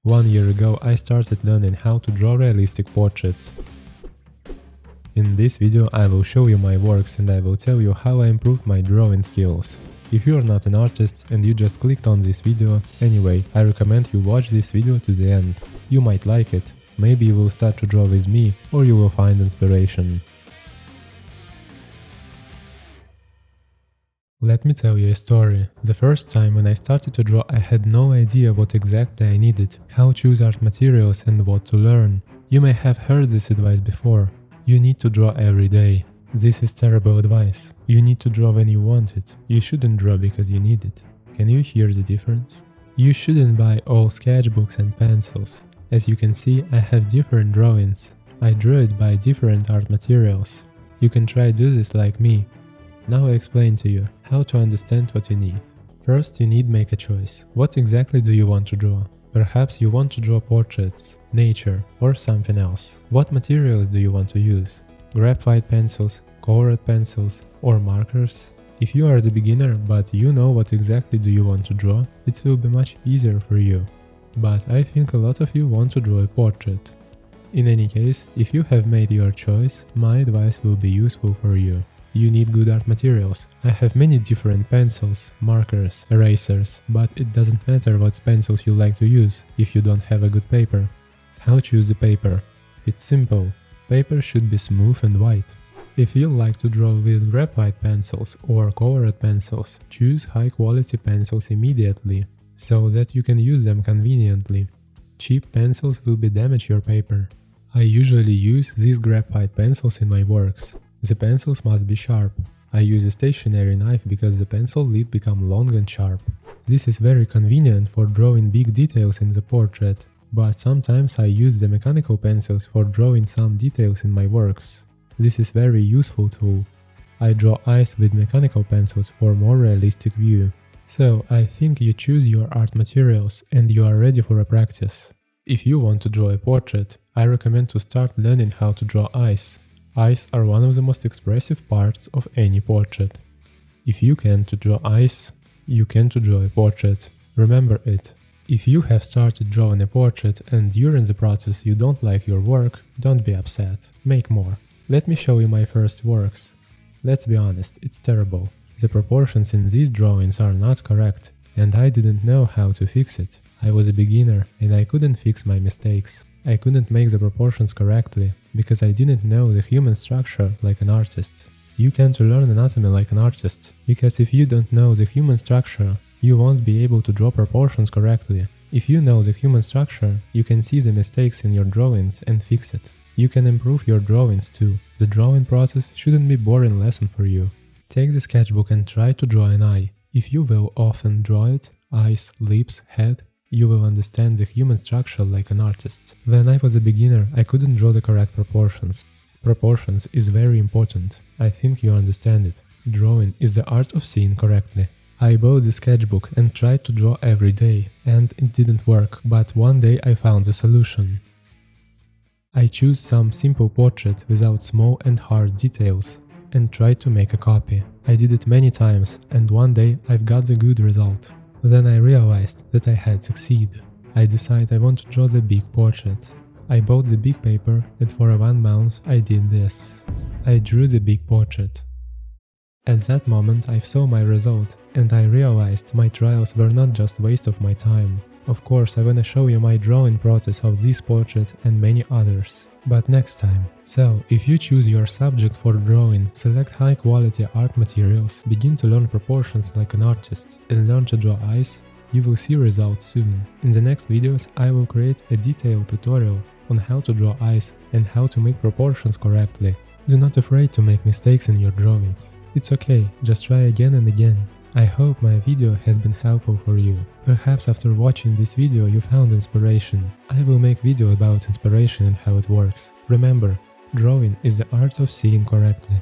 1 year ago I started learning how to draw realistic portraits. In this video I will show you my works and I will tell you how I improved my drawing skills. If you are not an artist and you just clicked on this video, anyway, I recommend you watch this video to the end. You might like it, maybe you will start to draw with me or you will find inspiration. Let me tell you a story. The first time when I started to draw I had no idea what exactly I needed, how to choose art materials and what to learn. You may have heard this advice before. You need to draw every day. This is terrible advice. You need to draw when you want it. You shouldn't draw because you need it. Can you hear the difference? You shouldn't buy all sketchbooks and pencils. As you can see, I have different drawings. I drew it by different art materials. You can try do this like me. Now I explain to you how to understand what you need. First, you need make a choice. What exactly do you want to draw? Perhaps you want to draw portraits, nature, or something else. What materials do you want to use? Graphite pencils, colored pencils, or markers? If you are the beginner but you know what exactly do you want to draw, it will be much easier for you. But I think a lot of you want to draw a portrait. In any case, if you have made your choice, my advice will be useful for you. You need good art materials. I have many different pencils, markers, erasers, but it doesn't matter what pencils you like to use if you don't have a good paper. How choose the paper? It's simple. Paper should be smooth and white. If you like to draw with graphite pencils or colored pencils, choose high quality pencils immediately, so that you can use them conveniently. Cheap pencils will damage your paper. I usually use these graphite pencils in my works. The pencils must be sharp. I use a stationary knife because the pencil lid become long and sharp. This is very convenient for drawing big details in the portrait, but sometimes I use the mechanical pencils for drawing some details in my works. This is very useful tool. I draw eyes with mechanical pencils for more realistic view. So I think you choose your art materials and you are ready for a practice. If you want to draw a portrait, I recommend to start learning how to draw eyes. Eyes are one of the most expressive parts of any portrait. If you can to draw eyes, you can to draw a portrait. Remember it. If you have started drawing a portrait and during the process you don't like your work, don't be upset. Make more. Let me show you my first works. Let's be honest, it's terrible. The proportions in these drawings are not correct, and I didn't know how to fix it. I was a beginner and I couldn't fix my mistakes. I couldn't make the proportions correctly, because I didn't know the human structure like an artist. You can't learn anatomy like an artist, because if you don't know the human structure, you won't be able to draw proportions correctly. If you know the human structure, you can see the mistakes in your drawings and fix it. You can improve your drawings too. The drawing process shouldn't be boring lesson for you. Take the sketchbook and try to draw an eye. If you will often draw it, eyes, lips, head, you will understand the human structure like an artist. When I was a beginner, I couldn't draw the correct proportions. Proportions is very important. I think you understand it. Drawing is the art of seeing correctly. I bought the sketchbook and tried to draw every day, and it didn't work, but one day I found the solution. I chose some simple portraits without small and hard details, and tried to make a copy. I did it many times, and one day I've got the good result. Then I realized that I had succeeded. I decided I want to draw the big portrait. I bought the big paper and for 1 month I did this. I drew the big portrait. At that moment I saw my result and I realized my trials were not just waste of my time. Of course I wanna show you my drawing process of this portrait and many others. But next time. So, if you choose your subject for drawing, select high quality art materials, begin to learn proportions like an artist, and learn to draw eyes, you will see results soon. In the next videos I will create a detailed tutorial on how to draw eyes and how to make proportions correctly. Do not afraid to make mistakes in your drawings. It's okay, just try again and again. I hope my video has been helpful for you. Perhaps after watching this video you found inspiration. I will make video about inspiration and how it works. Remember, drawing is the art of seeing correctly.